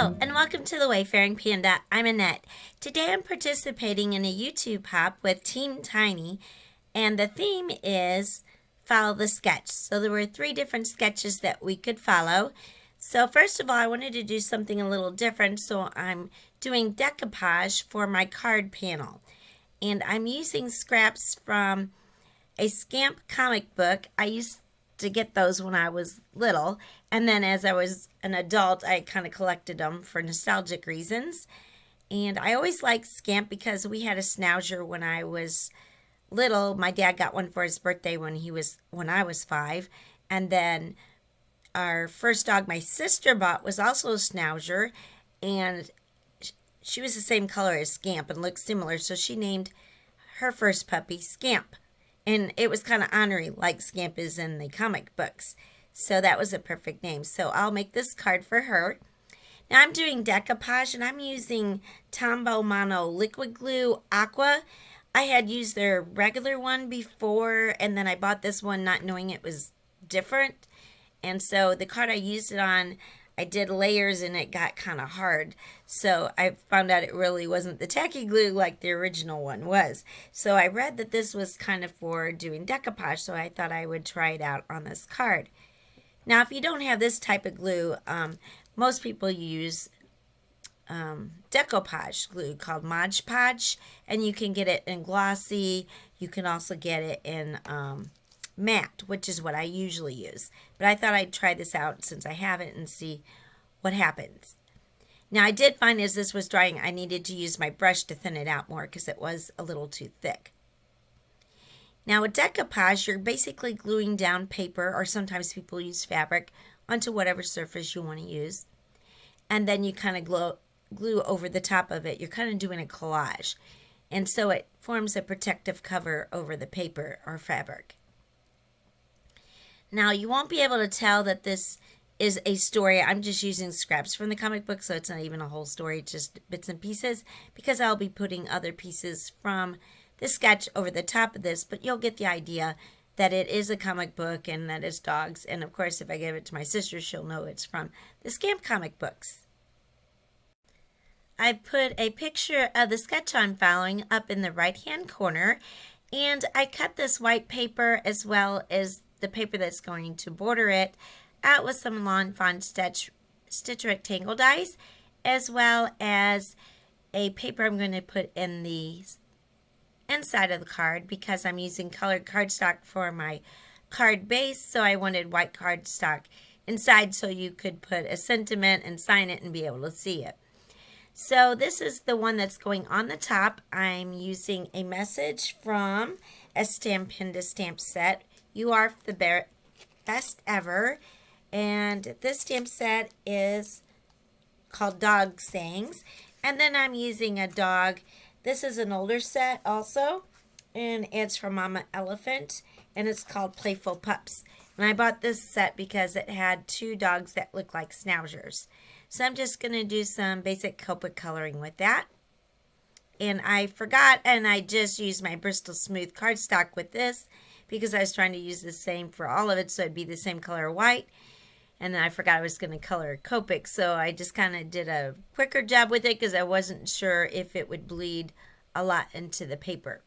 Hello, and welcome to the Wayfaring Panda. I'm Annette. Today I'm participating in a YouTube hop with Team Tiny, and the theme is follow the sketch. So there were 3 different sketches that we could follow. So first of all, I wanted to do something a little different, so I'm doing decoupage for my card panel. And I'm using scraps from a Scamp comic book. I used to get those when I was little, and then as I was an adult I kind of collected them for nostalgic reasons. And I always liked Scamp because we had a schnauzer when I was little. My dad got one for his birthday when I was 5, and then our first dog my sister bought was also a schnauzer, and she was the same color as Scamp and looked similar, so she named her first puppy Scamp. And it was kind of ornery, like Scamp is in the comic books. So that was a perfect name. So I'll make this card for her. Now I'm doing decoupage, and I'm using Tombow Mono Liquid Glue Aqua. I had used their regular one before, and then I bought this one not knowing it was different. And so the card I used it on, I did layers and it got kind of hard. So I found out it really wasn't the tacky glue like the original one was. So I read that this was kind of for doing decoupage, so I thought I would try it out on this card. Now if you don't have this type of glue, most people use decoupage glue called Mod Podge, and you can get it in glossy. You can also get it in matte, which is what I usually use. But I thought I'd try this out since I have it and see what happens. Now I did find as this was drying I needed to use my brush to thin it out more because it was a little too thick. Now with decoupage, you're basically gluing down paper, or sometimes people use fabric, onto whatever surface you want to use. And then you kind of glue over the top of it. You're kind of doing a collage. And so it forms a protective cover over the paper or fabric. Now, you won't be able to tell that this is a story. I'm just using scraps from the comic book, so it's not even a whole story, just bits and pieces, because I'll be putting other pieces from the sketch over the top of this, but you'll get the idea that it is a comic book and that it's dogs. And, of course, if I give it to my sister, she'll know it's from the Scamp comic books. I put a picture of the sketch I'm following up in the right-hand corner, and I cut this white paper as well as the paper that's going to border it out with some Lawn Fawn stitch rectangle dies, as well as a paper I'm going to put in the inside of the card because I'm using colored cardstock for my card base, so I wanted white cardstock inside so you could put a sentiment and sign it and be able to see it. So this is the one that's going on the top. I'm using a message from a Stampendous stamp set. You are the best ever. And this stamp set is called Dog Sayings. And then I'm using a dog. This is an older set also. And it's from Mama Elephant. And it's called Playful Pups. And I bought this set because it had 2 dogs that look like schnauzers. So I'm just going to do some basic Copic coloring with that. And I forgot, and I just used my Bristol Smooth cardstock with this because I was trying to use the same for all of it, so it'd be the same color white. And then I forgot I was going to color Copic, so I just kind of did a quicker job with it because I wasn't sure if it would bleed a lot into the paper.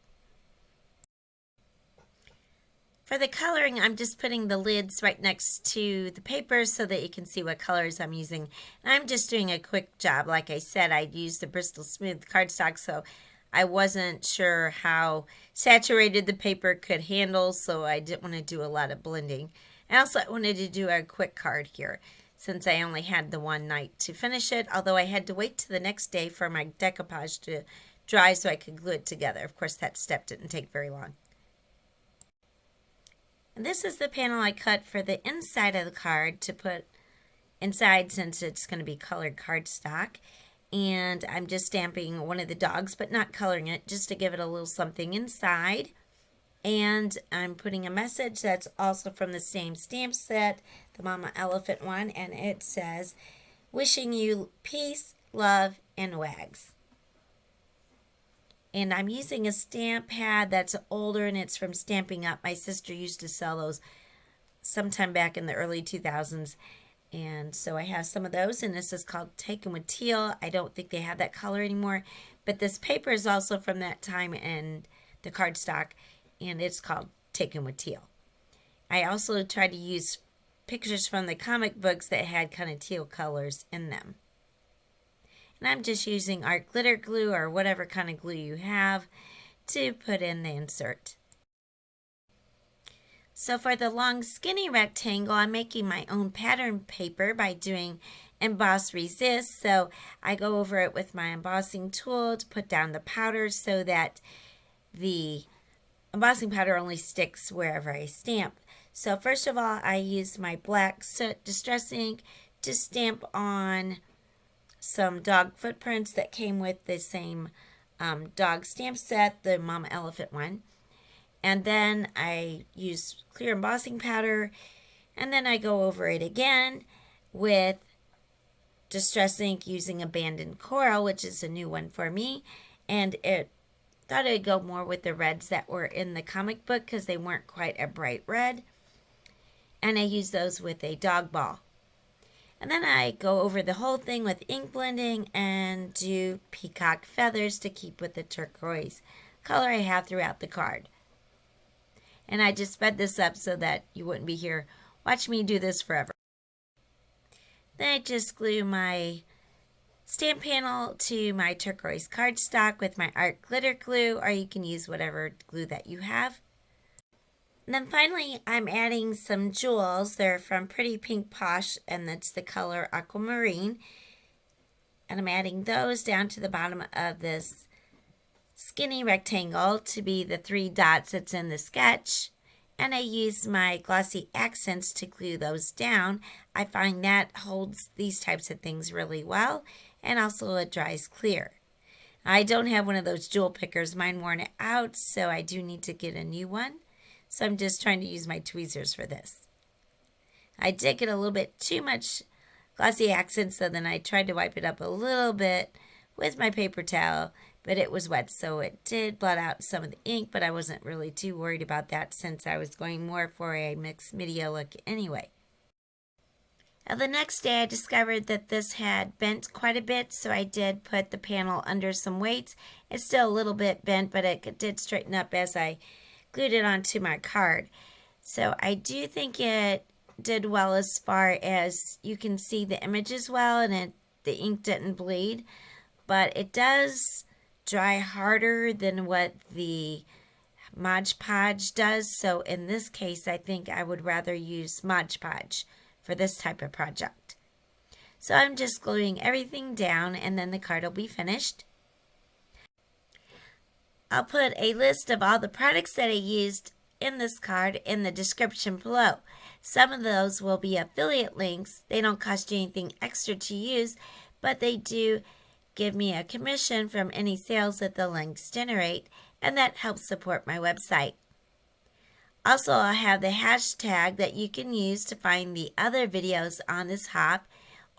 For the coloring, I'm just putting the lids right next to the paper so that you can see what colors I'm using. And I'm just doing a quick job. Like I said, I used the Bristol Smooth cardstock, so I wasn't sure how saturated the paper could handle, so I didn't want to do a lot of blending. I also wanted to do a quick card here since I only had the one night to finish it, although I had to wait to the next day for my decoupage to dry so I could glue it together. Of course, that step didn't take very long. And this is the panel I cut for the inside of the card to put inside since it's going to be colored cardstock. And I'm just stamping one of the dogs, but not coloring it, just to give it a little something inside. And I'm putting a message that's also from the same stamp set, the Mama Elephant one, and it says, "Wishing you peace, love, and wags." And I'm using a stamp pad that's older, and it's from Stampin' Up. My sister used to sell those sometime back in the early 2000s. And so I have some of those, and this is called Taken with Teal. I don't think they have that color anymore, but this paper is also from that time in the cardstock, and it's called Taken with Teal. I also tried to use pictures from the comic books that had kind of teal colors in them. And I'm just using art glitter glue or whatever kind of glue you have to put in the insert. So for the long skinny rectangle, I'm making my own pattern paper by doing emboss resist. So I go over it with my embossing tool to put down the powder so that the embossing powder only sticks wherever I stamp. So first of all, I used my black Soot Distress ink to stamp on some dog footprints that came with the same dog stamp set, the Mama Elephant one. And then I use clear embossing powder, and then I go over it again with Distress ink using Abandoned Coral, which is a new one for me. And it thought it'd go more with the reds that were in the comic book because they weren't quite a bright red. And I use those with a dog ball. And then I go over the whole thing with ink blending and do peacock feathers to keep with the turquoise color I have throughout the card. And I just sped this up so that you wouldn't be here watching me do this forever. Then I just glue my stamp panel to my turquoise cardstock with my art glitter glue, or you can use whatever glue that you have. And then finally, I'm adding some jewels. They're from Pretty Pink Posh, and that's the color Aquamarine. And I'm adding those down to the bottom of this skinny rectangle to be the 3 dots that's in the sketch. And I use my glossy accents to glue those down. I find that holds these types of things really well, and also it dries clear. I don't have one of those jewel pickers. Mine worn it out, so I do need to get a new one. So I'm just trying to use my tweezers for this. I did get a little bit too much glossy accent, so then I tried to wipe it up a little bit with my paper towel, but it was wet, so it did blot out some of the ink, but I wasn't really too worried about that since I was going more for a mixed media look anyway. Now the next day I discovered that this had bent quite a bit, so I did put the panel under some weights. It's still a little bit bent, but it did straighten up as I glued it onto my card. So I do think it did well as far as you can see the images well, and the ink didn't bleed, but it does dry harder than what the Mod Podge does. So in this case, I think I would rather use Mod Podge for this type of project. So I'm just gluing everything down, and then the card will be finished. I'll put a list of all the products that I used in this card in the description below. Some of those will be affiliate links. They don't cost you anything extra to use, but they do give me a commission from any sales that the links generate, and that helps support my website. Also, I'll have the hashtag that you can use to find the other videos on this hop,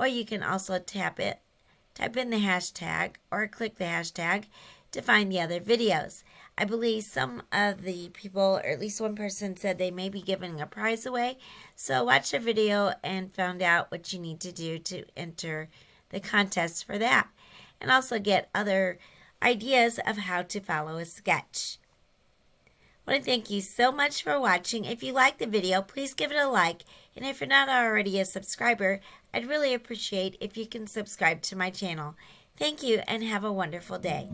or you can also type in the hashtag or click the hashtag to find the other videos. I believe some of the people, or at least one person, said they may be giving a prize away. So watch the video and find out what you need to do to enter the contest for that. And also get other ideas of how to follow a sketch. I want to thank you so much for watching. If you liked the video, please give it a like. And if you're not already a subscriber, I'd really appreciate if you can subscribe to my channel. Thank you and have a wonderful day.